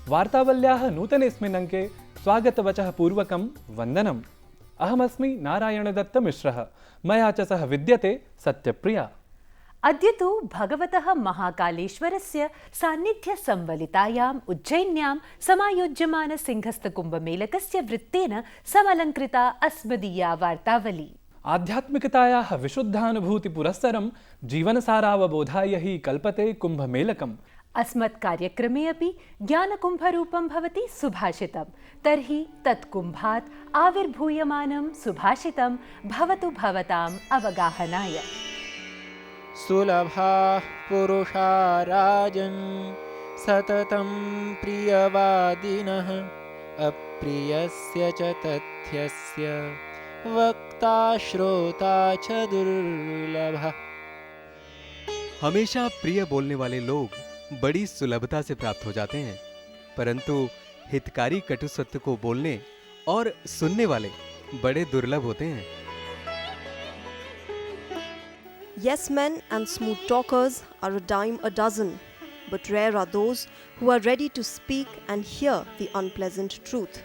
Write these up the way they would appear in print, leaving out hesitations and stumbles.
वार्तावल्याः नूतनेऽस्मिन् अङ्के स्वागतवचः पूर्वकं वन्दनम्। अहमस्मि नारायणदत्तमिश्रः, मया च सह विद्यते सत्यप्रिया। अद्य तु भगवतः महाकालेश्वरस्य सान्निध्य संवलितायाम् उज्जयिन्यां समायोज्यमान सिंहस्थकुम्भमेलकस्य वृत्तेन समलङ्कृता अस्मदीया वार्तावली। आध्यात्मिकतायाः विशुद्धानुभूतिपुरस्सरं जीवनसारावबोधाय हि कल्पते कुम्भमेलकम्। अस्मत् कार्यक्रमे अपि ज्ञानकुम्भरूपं भवति सुभाषितं। तर्हि तत्कुम्भात् आविर्भूयमानं सुभाषितं भवतु भवताम् अवगाहनाय। सुलभाः पुरुषा राजन् सततं प्रियवादिनः, अप्रियस्य च तथ्यस्य वक्ता श्रोता च दुर्लभः। हमेशा प्रिय बोलने वाले लोग बड़ी सुलभता से प्राप्त हो जाते हैं, परंतु हितकारी कटु सत्य को बोलने और सुनने वाले बड़े दुर्लभ होते हैं। Yes men and smooth talkers are a dime a dozen, but rare are those who are ready to speak and hear the unpleasant truth.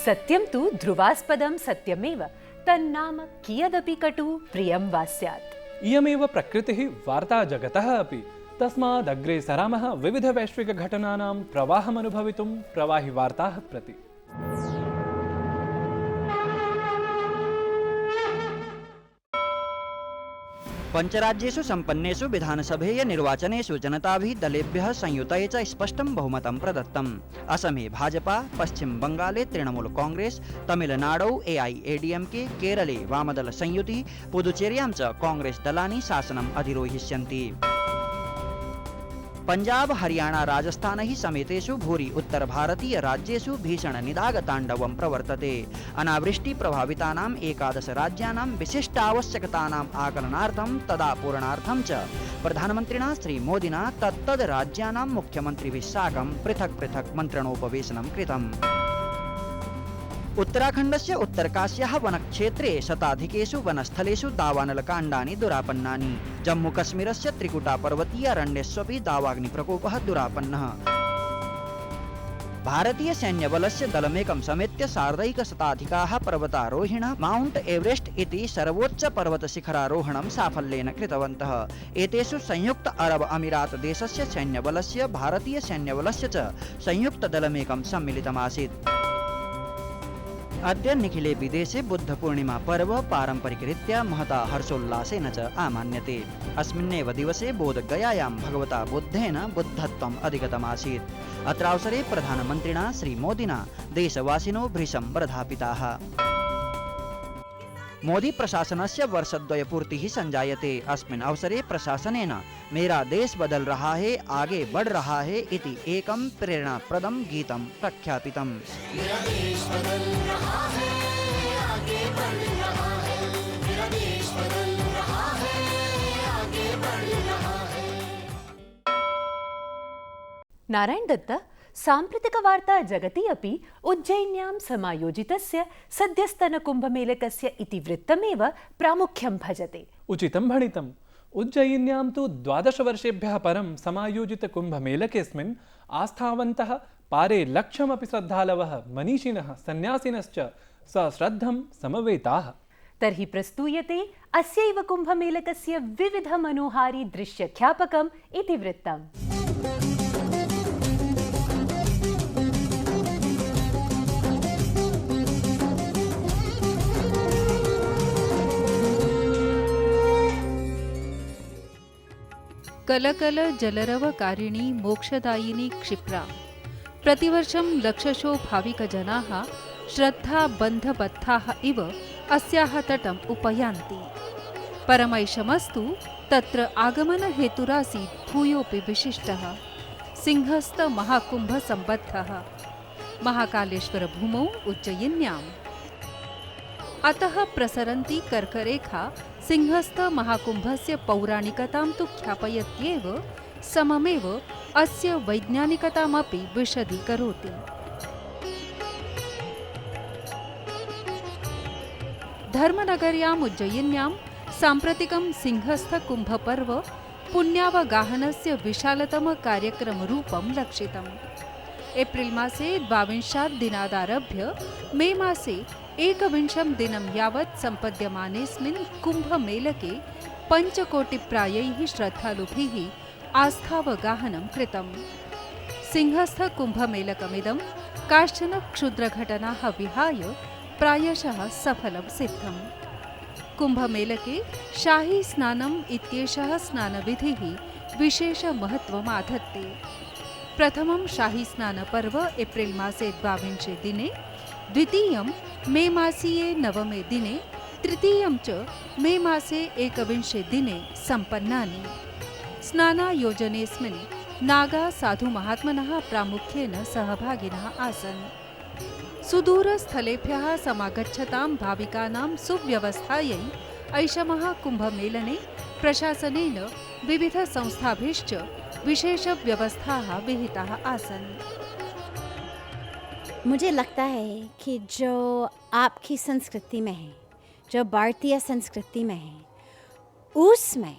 सत्यं तु ध्रुवास्पदं सत्यमेव, तन्नाम कियदपि कटु प्रियं वा स्यात्। इयमेव प्रकृतिः वार्ता जगतः अपि। तस्मादग्रे सरामः विविधवैश्विकघटनानां प्रवाहमनुभवितुं प्रवाहि वार्ताः प्रति। पञ्चराज्येषु सम्पन्नेषु विधानसभेय निर्वाचनेषु जनताभिः दलेभ्यः संयुतये च स्पष्टं बहुमतं प्रदत्तम्। असमे भाजपा, पश्चिम बंगाले तृणमूल कांग्रेस, तमिलनाडौ AIADMK, केरले वामदल संयुतिः, पुदुचेर्यां च कांग्रेस दलानि शासनम् अधिरोहिष्यन्ति। पंजाब, हरियाणा, राजस्थान हि समेतेषु भूरि उत्तर भारतीय राज्येषु भीषण निदागताण्डवं प्रवर्तते। अनावृष्टि प्रभावितानां 11 राज्यानां विशिष्टावश्यकतानाम् आकलनार्थं तदा पूरणार्थं च प्रधानमन्त्रिणा श्री मोदिना तत्तद् राज्यानां मुख्यमन्त्रिभिः साकं पृथक् पृथक् मन्त्रणोपवेशनं कृतम्। उत्तराखण्डस्य उत्तरकाश्याः वनक्षेत्रे शताधिकेषु वनस्थलेषु दावानलकाण्डानि दुरापन्नानि। जम्मूकश्मीरस्य त्रिकुटा पर्वतीयारण्यस्वपि दावाग्निप्रकोपः दुरापन्नः। भारतीय सैन्यबलस्य दलमेकं समेत्य सार्धैकशताधिकाः पर्वतारोहिणः माउंट एवरेस्ट इति सर्वोच्च पर्वतशिखरारोहणं साफल्येन कृतवन्तः। एतेषु संयुक्त अरब अमीरात देशस्य सैन्यबलस्य, भारतीय सैन्यबलस्य च संयुक्तदलमेकं सम्मिलितमासीत्। अद्य निखिले विदेशे बुद्धपूर्णिमा पर्व पारम्परिकरीत्या महता हर्षोल्लासेन च आमान्यते। अस्मिन्नेव दिवसे बोधगयायां भगवता बुद्धेन बुद्धत्वम् अधिगतमासीत्। अत्रावसरे प्रधानमन्त्रिणा श्री मोदिना देशवासिनो भृशं वर्धापिताः। मोदी प्रशासनस्य वर्षद्वयपूर्तिः संजायते। अस्मिन् अवसरे प्रशासनेन मेरा देश बदल रहा है, आगे बढ़ रहा है इति एकं प्रेरणाप्रदं गीतं प्रख्यापितम्। मेरा देश बदल रहा है, आगे बढ़ रहा है, मेरा देश बदल रहा है, आगे बढ़ रहा है। नारायण दत्त, साम्प्रतिकवार्ता जगति अपि उज्जयिन्यां समायोजितस्य सद्यस्तनकुम्भमेलकस्य इतिवृत्तमेव प्रामुख्यं भजते। उचितं भणितम्। उज्जयिन्यां तु 12 वर्षेभ्यः परं समायोजितकुम्भमेलकेऽस्मिन् आस्थावन्तः पारे लक्षमपि श्रद्धालवः, मनीषिणः, सन्यासिनश्च सश्रद्धं समवेताः। तर्हि प्रस्तूयते अस्यैव कुम्भमेलकस्य विविधमनोहारी दृश्यख्यापकम् इतिवृत्तम्। कलकल जलरवकारिणी मोक्षदायिनी क्षिप्रा। प्रतिवर्षं लक्षशो भाविकजनाः श्रद्धाबन्धबद्धाः इव अस्याः तटम् उपयान्ति। परमैशमस्तु तत्र आगमनहेतुरासीत् भूयोऽपि विशिष्टः सिंहस्थ महाकुम्भसम्बद्धः महाकालेश्वरभूमौ उज्जयिन्याम्। अतः प्रसरन्ती कर्करेखा सिंहस्थ महाकुम्भस्य पौराणिकतां तु ख्यापयत्येव सममेव अस्य वैज्ञानिकतामपि विशदीकरोति। धर्मनगर्याम् उज्जयिन्यां साम्प्रतिकं सिंहस्थ कुम्भपर्व पुण्यावगाहनस्य विशालतमकार्यक्रमरूपं लक्षितम्। एप्रिल् मासे 22 दिनादारभ्य मे मासे 21 दिनं यावत् सम्पद्यमानेऽस्मिन् कुम्भमेलके 5 कोटिप्रायैः श्रद्धालुभिः आस्थावगाहनं कृतम्। सिंहस्थकुम्भमेलकमिदं काश्चन क्षुद्रघटनाः विहाय प्रायशः सफलं सिद्धम्। कुम्भमेलके शाही स्नानम् इत्येषः स्नानविधिः विशेषमहत्त्वम् आधत्ते। प्रथमं शाही स्नानपर्व एप्रिल् मासे 22 दिने, द्वितीयं मे मासीये 9 दिने, तृतीयं च मे मासे 21 दिने सम्पन्नानि। स्नानायोजनेऽस्मिन् नागा साधुमहात्मनः प्रामुख्येन सहभागिनः आसन्। सुदूरस्थलेभ्यः समागच्छतां भाविकानां सुव्यवस्थायै ऐषमः कुम्भमेलने प्रशासनेन विविधसंस्थाभिश्च विशेषव्यवस्थाः विहिताः आसन्। मुझे लगता है कि जो आपकी संस्कृति में है, जो भारतीय संस्कृति में है, उसमें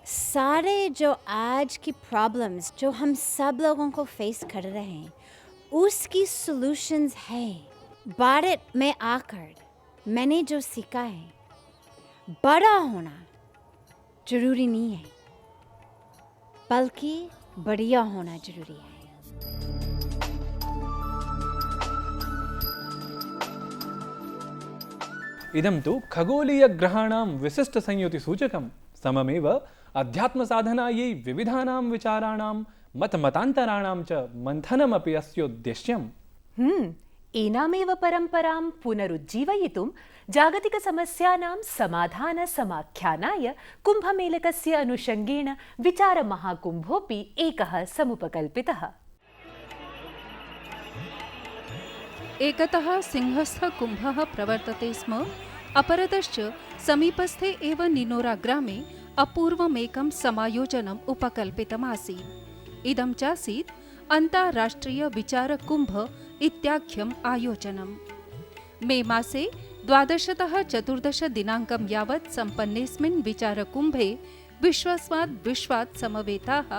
सारे जो आज की प्रॉब्लम्स जो हम सब लोगों को फेस कर रहे हैं, उसकी सॉल्यूशंस है। भारत में आकर मैंने जो सीखा है, बड़ा होना जरूरी नहीं है, बल्कि बढ़िया होना जरूरी है। इदं तु खगोलीयग्रहाणां विशिष्टसंयुतिसूचकं सममेव अध्यात्मसाधनायै विविधानां विचाराणां मतमतान्तराणां च मन्थनमपि अस्योद्देश्यम्। एनामेव परम्परां पुनरुज्जीवयितुं जागतिकसमस्यानां समाधानसमाख्यानाय कुम्भमेलकस्य अनुषङ्गेण विचारमहाकुम्भोऽपि एकः समुपकल्पितः। एकतः सिंहस्थकुम्भः प्रवर्तते स्म, अपरतश्च समीपस्थे एव निनोरा ग्रामे अपूर्वमेकं समायोजनम् उपकल्पितमासीत्। इदं चासीत् अन्ताराष्ट्रियविचारकुम्भ इत्याख्यम् आयोजनम्। मे मासे 12तः 14 दिनाङ्कं यावत् सम्पन्नेऽस्मिन् विचारकुम्भे विश्वात् समवेताः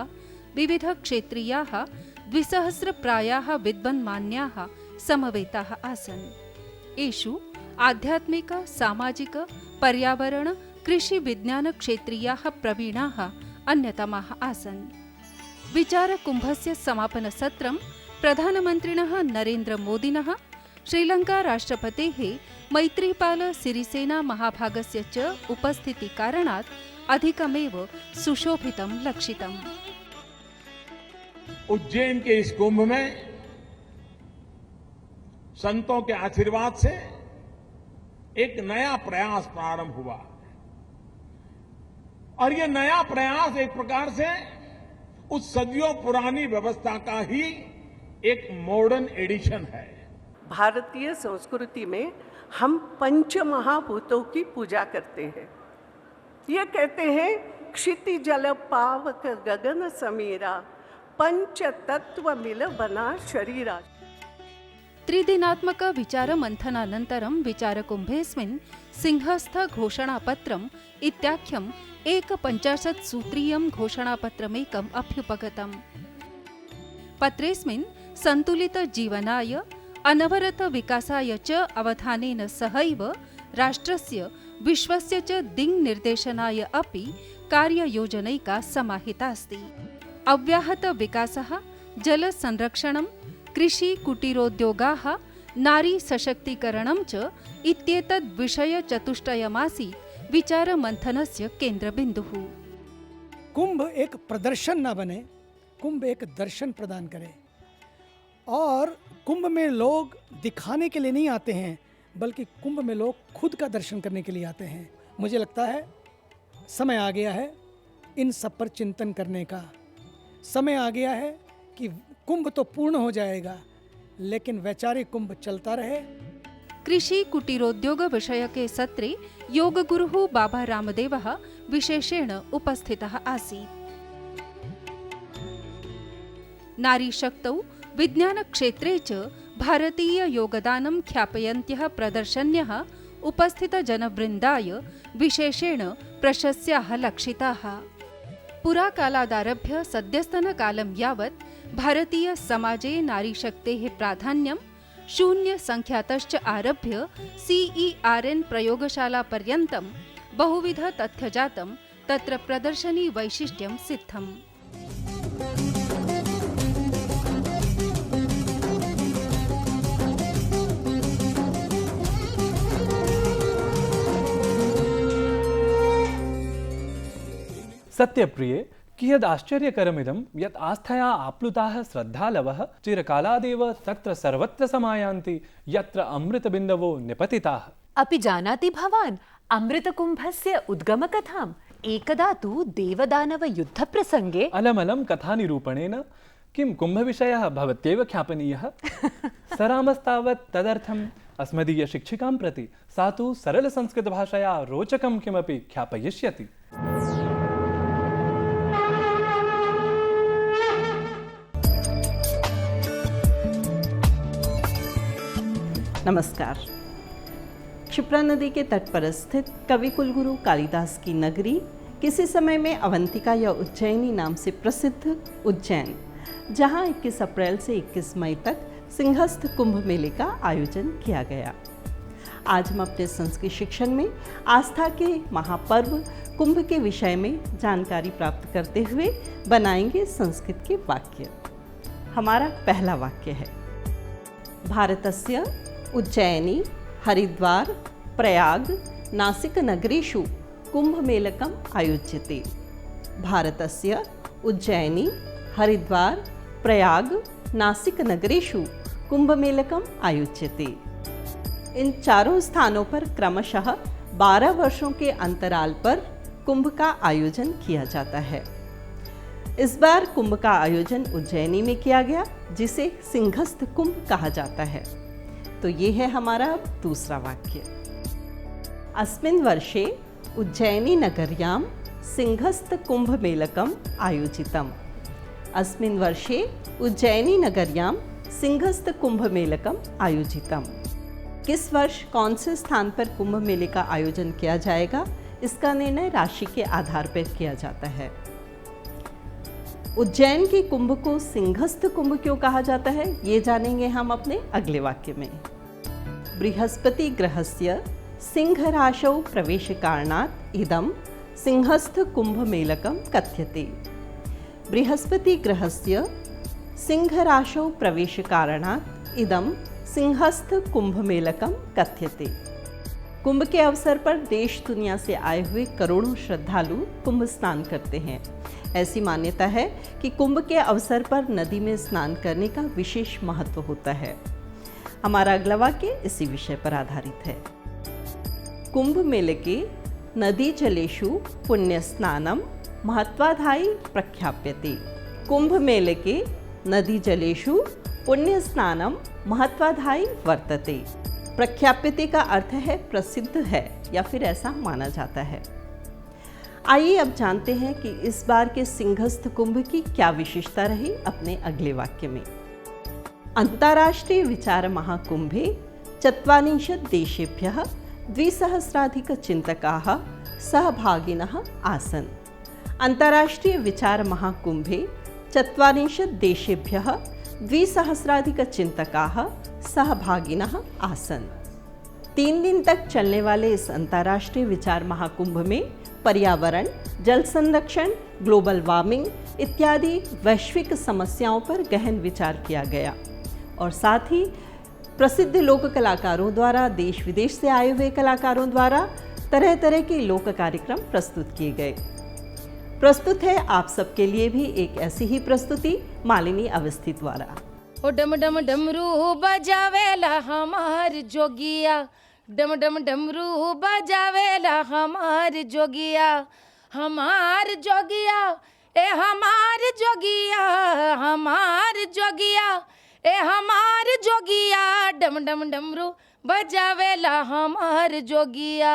विविधक्षेत्रीयाः 200 प्रायाः विद्वन्मान्याः समवेताः आसन्। एषु आध्यात्मिक, सामाजिक, पर्यावरण, कृषि, विज्ञान क्षेत्रीयाः प्रवीणाः अन्यतमाः आसन्। विचारकुम्भस्य समापनसत्रं प्रधानमन्त्रिणः नरेन्द्रमोदिनः, श्रीलङ्का राष्ट्रपतेः मैत्रीपाल सिरिसेना महाभागस्य च उपस्थितिकारणात् अधिकमेव सुशोभितं लक्षितम्। उज्जैन के इस कुंभ में संतों के आशीर्वाद से एक नया प्रयास प्रारंभ हुआ और ये नया प्रयास एक प्रकार से उस सदियों पुरानी व्यवस्था का ही एक मॉडर्न एडिशन है। भारतीय संस्कृति में हम पंच महाभूतों की पूजा करते हैं। ये कहते हैं क्षिति जल पावक गगन समीरा, पंच तत्व मिल बना शरीरा। त्रिदिनात्मक विचारमन्थनानन्तरं विचारकुम्भेऽस्मिन् सिंहस्थ घोषणापत्रम् इत्याख्यम् 51 सूत्रीयं घोषणापत्रमेकम् अभ्युपगतम्। पत्रेऽस्मिन् सन्तुलित जीवनाय, अनवरत विकासाय च अवधानेन सहैव राष्ट्रस्य विश्वस्य च दिङ्निर्देशनाय अपि कार्ययोजनैका समाहिता अस्ति। अव्याहत विकासः, जलसंरक्षणं, कृषि कुटीरोद्योगाः, नारी सशक्तीकरणं च इत्येतद् विषयचतुष्टयमासीत् विचारमन्थनस्य केन्द्रबिन्दुः। कुंभ एक प्रदर्शन न बने, कुंभ एक दर्शन प्रदान करे। और कुंभ में लोग दिखाने के लिए नहीं आते हैं, बल्कि कुंभ में लोग खुद का दर्शन करने के लिए आते हैं। मुझे लगता है समय आ गया है इन सब पर चिंतन करने का। समय आ गया है कि कुंभ तो पूर्ण हो जाएगा, लेकिन वैचारिक कुंभ चलता रहे। कृषि कुटीरोद्योग विषयके सत्रे योगगुरुः बाबा रामदेवः विशेषेण उपस्थितः आसीत्। नारीशक्तौ, विज्ञानक्षेत्रे च भारतीय योगदानं ख्यापयन्त्यः प्रदर्शन्यः उपस्थितजनवृन्दाय विशेषेण प्रशस्याः लक्षिताः। पुराकालादारभ्य सद्यस्तनकालं यावत् भारतीयसमाजे नारीशक्तेः प्राधान्यं शून्यसङ्ख्यातश्च आरभ्य CERN प्रयोगशालापर्यन्तं बहुविधतथ्यजातं तत्र प्रदर्शनी वैशिष्ट्यं सिद्धम्। सत्यप्रिये कियदाश्चर्यकरमिदं यत् आस्थया आप्लुताः श्रद्धालवः चिरकालादेव तत्र सर्वत्र समायान्ति यत्र अमृतबिन्दवो निपतिताः। अपि जानाति भवान् अमृतकुम्भस्य उद्गमकथाम्? एकदा तु देवदानवयुद्धप्रसङ्गे अलमलं कथानिरूपणेन किं कुम्भविषयः भवत्येव ख्यापनीयः। सरामस्तावत् तदर्थम् अस्मदीयशिक्षिकां प्रति सा तु सरलसंस्कृतभाषया रोचकं किमपि ख्यापयिष्यति। नमस्कार। क्षिप्रा नदी के तट पर स्थित कवि कुलगुरु कालिदास की नगरी किसी समय में अवंतिका या उज्जैनी नाम से प्रसिद्ध उज्जैन, जहां 21 अप्रैल से 21 मई तक सिंहस्थ कुंभ मेले का आयोजन किया गया। आज हम अपने संस्कृत शिक्षण में आस्था के महापर्व कुंभ के विषय में जानकारी प्राप्त करते हुए बनाएंगे संस्कृत के वाक्य। हमारा पहला वाक्य है, भारतस्य उज्जैनी हरिद्वार प्रयाग नासिक नगरेषु कुंभमेलकम् आयोज्यते। भारतस्य उज्जैनी हरिद्वार प्रयाग नासिक नगरेषु कुंभमेलकम् आयोज्यते। इन चारों स्थानों पर क्रमशः 12 वर्षों के अंतराल पर कुंभ का आयोजन किया जाता है। इस बार कुंभ का आयोजन उज्जैनी में किया गया, जिसे सिंहस्थ कुंभ कहा जाता है। तो ये है हमारा दूसरा वाक्य। अस्मिन् वर्षे उज्जैनी नगर्यां सिंहस्थ कुंभ मेलकम् आयोजितम्। अस्मिन् वर्षे उज्जैनी नगर्यां सिंहस्थ कुंभ मेलकम् आयोजितम्। किस वर्ष कौन से स्थान पर कुंभ मेले का आयोजन किया जाएगा, इसका निर्णय राशि के आधार पर किया जाता है। उज्जैन के कुंभ को सिंहस्थ कुंभ क्यों कहा जाता है, ये जानेंगे हम अपने अगले वाक्य में। बृहस्पति ग्रहस्य सिंह राशौ प्रवेश कारणात् इदं सिंहस्थ कुंभ मेलकं कथ्यते। बृहस्पति ग्रहस्य सिंह राशौ प्रवेश कारणात् इदं सिंहस्थ कुंभ मेलकं कथ्यते। कुंभ के अवसर पर देश दुनिया से आए हुए करोड़ों श्रद्धालु कुंभ स्नान करते हैं। ऐसी मान्यता है कि कुंभ के अवसर पर नदी में स्नान करने का विशेष महत्व होता है। हमारा अगला वाक्य इसी विषय पर आधारित है। कुंभ मेले के नदी जलेषु पुण्य स्नानम महत्वाधायी प्रख्याप्यते। कुंभ मेले के नदी जलेषु पुण्य स्नानम महत्वाधायी वर्तते। प्रख्याप्यते का अर्थ है प्रसिद्ध है या फिर ऐसा माना जाता है। आइए अब जानते हैं कि इस बार के सिंहस्थ कुंभ की क्या विशेषता रही अपने अगले वाक्य में। अंतर्राष्ट्रीय विचार महाकुंभे ४४ देशेभ्यः २सहस्राधिकचिन्तकाः सहभागिनः आसन्। अंतर्राष्ट्रीय विचार महाकुंभे ४४ देशेभ्यः २सहस्राधिकचिन्तकाः सहभागिनः आसन्। 3 दिन तक चलने वाले इस अंतर्राष्ट्रीय विचार महाकुंभ में पर्यावरण, जल संरक्षण, ग्लोबल वार्मिंग इत्यादि वैश्विक समस्याओं पर गहन विचार किया गया और साथ ही प्रसिद्ध लोक कलाकारों द्वारा, देश विदेश से आए हुए कलाकारों द्वारा तरह तरह के लोक कार्यक्रम प्रस्तुत किए गए। प्रस्तुत है आप सबके लिए भी एक ऐसी ही प्रस्तुति मालिनी अवस्थी द्वारा। ओ डम डम डमरू बजावेला हमार जोगिया, डम डम डमरू बजावेला हमार जोगिया, हमार जोगिया ए हमार जोगिया, हमार जोगिया ए हमार जोगिया, डम डम डमरू बजावेला हमार जोगिया।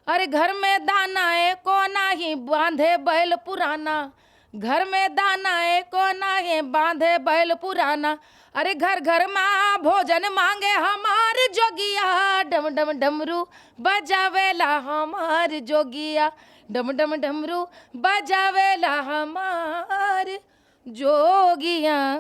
अरे घर में दाना है को नाही बांधे बैल पुराना, घर में दाना एको नाहे बांधे बैल पुराना। अरे घर घर माँ भोजन मांगे हमार जोगिया, डम डम डमरू बजावेला हमार जोगिया, डम डम डमरू बजावेला हमार जोगिया।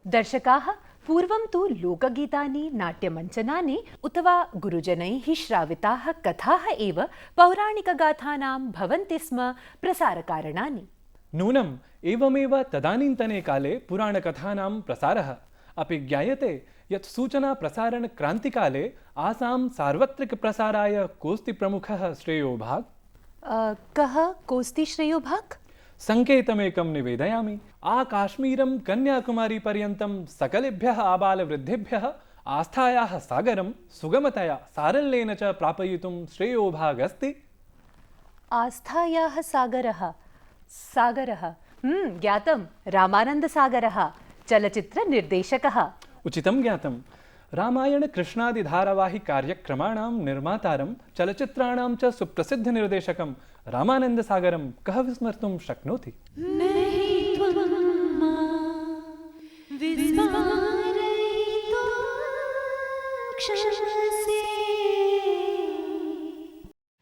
दर्शकाः, पूर्वं तु लोकगीतानि, नाट्यमञ्चनानि उत वा गुरुजनैः श्राविताः कथाः एव पौराणिकगाथानां भवन्ति स्म प्रसारकारणानि। नूनम् एवमेव तदानीन्तने काले पुराणकथानां प्रसारः अपि ज्ञायते यत् सूचनाप्रसारणक्रान्तिकाले आसां सार्वत्रिकप्रसाराय कोऽस्ति प्रमुखः श्रेयोभाक्? कः कोऽस्ति श्रेयोभाक्? संकेतमेकं निवेदयामि। आकाश्मीरं कन्याकुमारीपर्यन्तं सकलेभ्यः आबालवृद्धेभ्यः आस्थायाः सागरं सुगमतया सारल्येन च प्रापयितुं श्रेयोभागस्ति। आस्थायाः सागरः ज्ञातं, रामानन्दसागरः चलचित्रनिर्देशकः। उचितं ज्ञातं। रामायणकृष्णादिधारावाहिकार्यक्रमाणां निर्मातारं चलचित्राणां च सुप्रसिद्धनिर्देशकं रामानन्दसागरं कः विस्मर्तुं शक्नोति?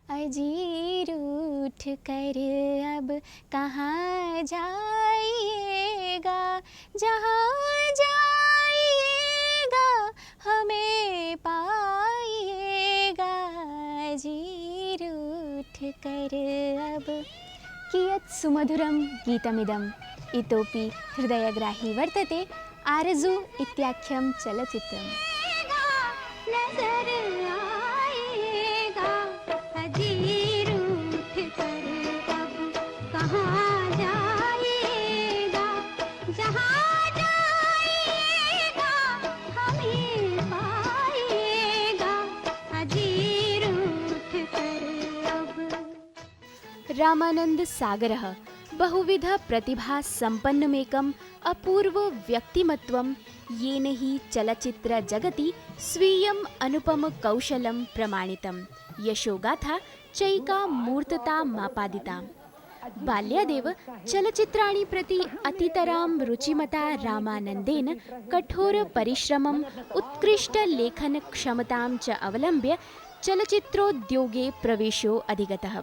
अजीर उठ कर अब कहाँ जाइएगा, जहाँ जाइएगा हमें पाइएगा। अजीर उठ कर अब। कियत् सुमधुरं गीतमिदम्, इतोपि हृदयग्राही वर्तते आरज़ू इत्याख्यं चलचित्रम्। रामानंद सागरः बहुविध प्रतिभा संपन्नमेकम् अपूर्व व्यक्तिमत्वं, येन हि चलचित्र जगति स्वीयम् अनुपम कौशलं प्रमाणितं। यशोगाथा चैका मूर्तता मापादिता। बाल्यादेव चलचित्राणि प्रति अतितरां रुचिमता रामानन्देन कठोर परिश्रमम्, उत्कृष्ट लेखन क्षमतां च अवलम्ब्य चलचित्रोद्योगे प्रवेशो अधिगतः।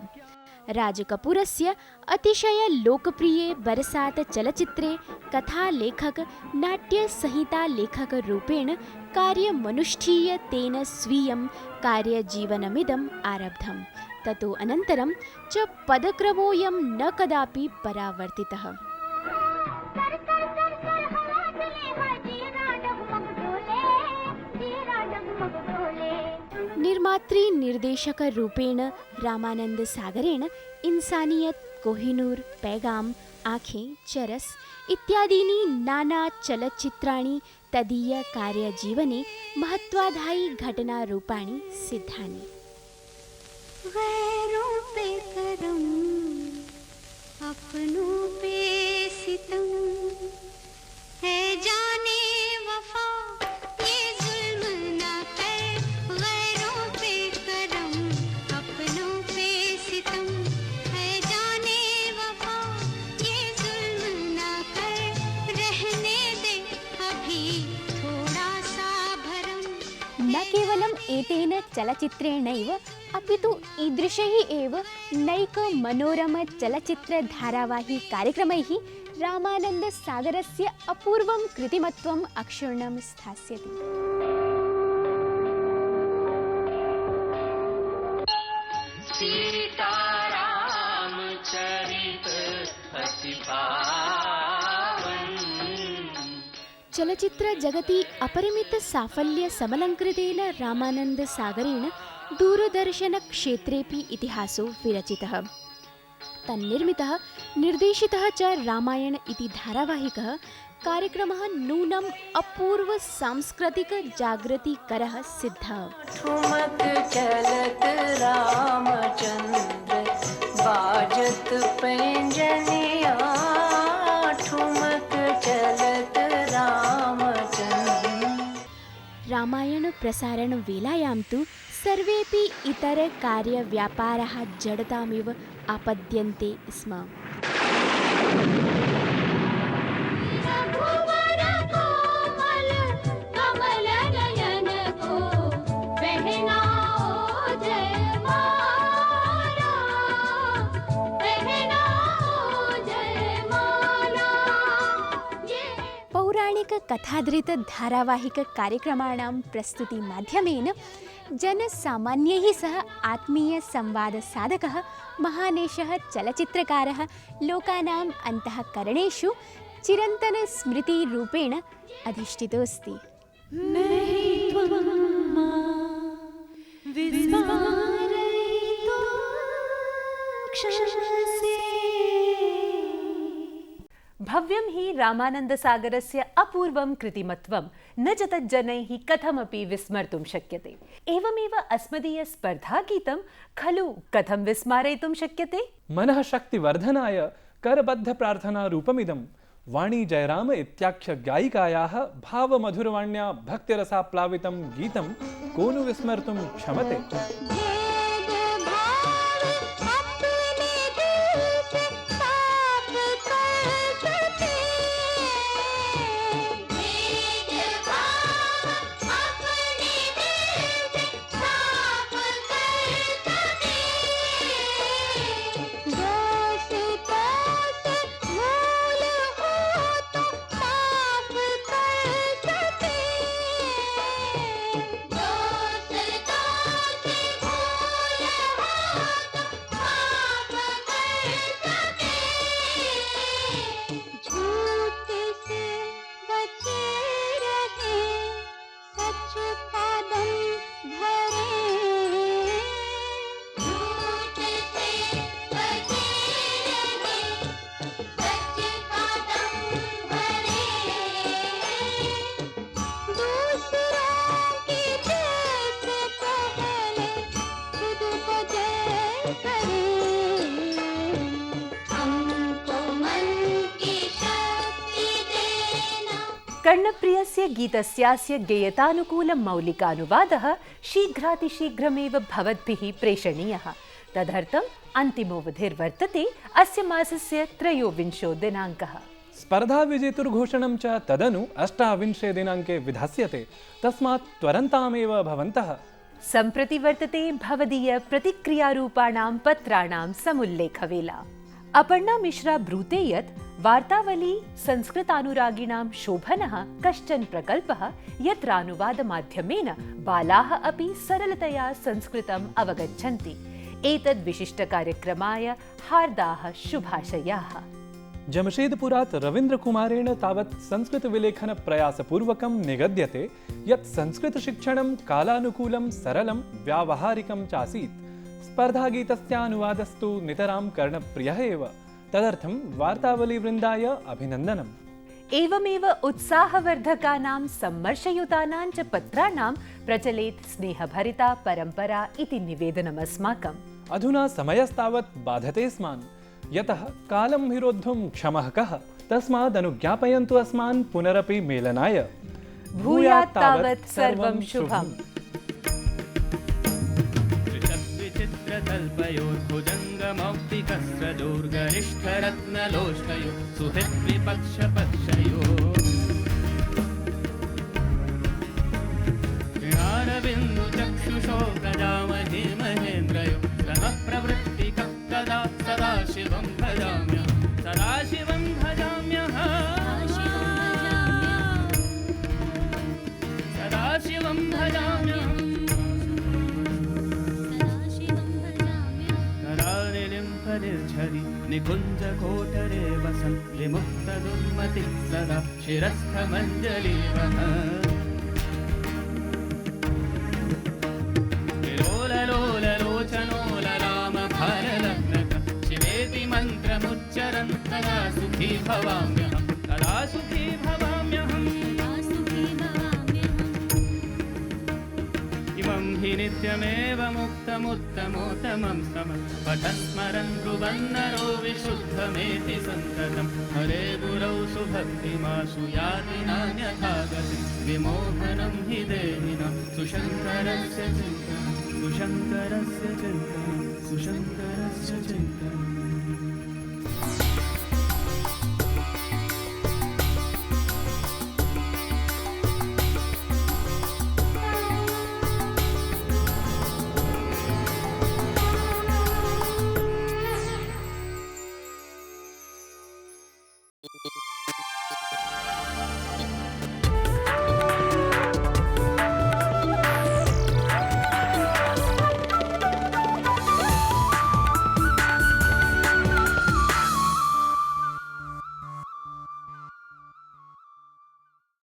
राजकपूरस्य अतिशय लोकप्रिये बरसात चलचित्रे कथालेखक नाट्यसंहितालेखकरूपेण कार्यमनुष्ठीय तेन स्वीयं कार्यजीवनमिदम् आरब्धम्। ततो अनन्तरं च पदक्रमोऽयं न कदापि परावर्तितः। निर्मात्री निर्देशक रूपेण रामानंद सागरेण इंसानियत, कोहिनूर, पैगाम, आँखें, चरस इत्यादीनि नाना चलचित्राणि तदीय कार्यजीवने महत्वाधायी घटनारूपाणि सिद्धानि। गैरों पे करम, अपनों पे सितम, है जाने वफा ये जुल्म ना कर। गैरों पे करम, अपनों पे सितम, है जाने वफा ये जुल्म ना कर। रहने दे अभी थोड़ा सा भरम। न केवलम् एतेन चलचित्रेणैव अपितु ईदृशैः एव नैक मनोरम चलचित्र धारावाही कार्यक्रमैः रामानंद सागरस्य अपूर्वं कृतिमत्वम् अक्षुण्णं स्थास्यति। चलचित्र जगति अपरिमित साफल्य समलंकृतेन रामानंद सागरेण दूरदर्शन क्षेत्रेपि इतिहासो विरचितः। तन्निर्मितः निर्देशितः च रामायण इति धारावाहिकः कार्यक्रमः नूनम् अपूर्व सांस्कृतिक जागृतिकरः सिद्धः। ठुमक चलत रामचंद्र बाजत पैंजनिया, ठुमक चलत रामचंद्र। रामायण प्रसारण वेलायां तु सर्वेपि इतर कार्यव्यापाराः जडतामिव आपद्यन्ते स्म। कथाधृतधारावाहिककार्यक्रमाणां प्रस्तुतिमाध्यमेन जनसामान्यैः सह आत्मीयसंवादसाधकः महानेशः चलच्चित्रकारः लोकानाम् अन्तःकरणेषु चिरन्तनस्मृतिरूपेण अधिष्ठितोऽस्ति। भव्यं हि रामानन्दसागरस्य अपूर्वं कृतिमत्वं न च तज्जनैः कथमपि विस्मर्तुं शक्यते। एवमेव अस्मदीयस्पर्धागीतं खलु कथं विस्मारयितुं शक्यते? मनः शक्तिवर्धनाय करबद्धप्रार्थनारूपमिदं वाणी जयराम इत्याख्य गायिकायाः भावमधुरवाण्या भक्तिरसाप्लावितं गीतं को नु विस्मर्तुं क्षमते। कर्णप्रियस्य गीतस्यास्य गेयतानुकूलं मौलिकानुवादः शीघ्रातिशीघ्रमेव भवद्भिः प्रेषणीयः। तदर्थम् अन्तिमोऽवधिर्वर्तते अस्य मासस्य 23 दिनाङ्कः। स्पर्धाविजेतुर्घोषणं च तदनु 28 दिनाङ्के विधास्यते, तस्मात् त्वरन्तामेव भवन्तः। सम्प्रति वर्तते भवदीय प्रतिक्रियारूपाणां पत्राणां समुल्लेखवेला। अपर्णा मिश्रा ब्रूते यत् वार्तावली संस्कृतानुरागिणां शोभनः कश्चन प्रकल्पः यत्र अनुवादमाध्यमेन बालाः अपि सरलतया संस्कृतम् अवगच्छन्ति। एतद् विशिष्टकार्यक्रमाय हार्दाः शुभाशयाः। जमशेदपुरात् रवीन्द्रकुमारेण तावत् संस्कृतविलेखनप्रयासपूर्वकं निगद्यते यत् संस्कृतशिक्षणं कालानुकूलं सरलं व्यावहारिकं चासीत्। स्पर्धागीतस्यानुवादस्तु नितरां कर्णप्रियः एव, तदर्थं वार्तावलीवृन्दाय अभिनन्दनम्। एवमेव उत्साहवर्धकानां सम्मर्शयुतानां च पत्राणां प्रचलेत् स्नेहभरिता परम्परा इति निवेदनमस्माकम्। अधुना समयस्तावत् बाधते स्मान्, यतः कालं विरोद्धुं क्षमः कः, तस्मादनुज्ञापयन्तु अस्मान् पुनरपि मेलनाय। भूयात् तावत् सर्वं शुभम्। त्रिशद्विचित्रतल्पयोर्भुजङ्गमौक्तिकस्रदुर्गरिष्ठरत्नलोष्टयो सुहृद्विपक्षपक्षयो ज्ञानबिन्दुचक्षुषो प्रजामहे महेन्द्रयो समप्रवृत्तिकः कदा सदाशिवं भजाम्यहं सदाशिवं भजाम्यहं सदाशिवं भजाम्यहम् निर्झरि निकुञ्जकोटरे वसन् विमुक्तदुर्मतिः सदा शिरस्थमञ्जलिवः विलोललोललोचनो ललामभारलग्नक शिवेति मन्त्रमुच्चरन् तदा सुखी भवाम्यहं तदा सुखी भवाम्यहम् इमं हि नित्यमेव मुक्तमुत्तमोत्तमं समं पठन् स्मरन् ब्रुवन्नरो विशुद्धमेति सन्ततं हरे गुरौ सुभक्तिमाशु याति नान्यथा गतिं विमोहनं हि देहिनां सुशङ्करस्य चिन्तनं सुशङ्करस्य चिन्तनं सुशङ्करस्य चिन्तनम्।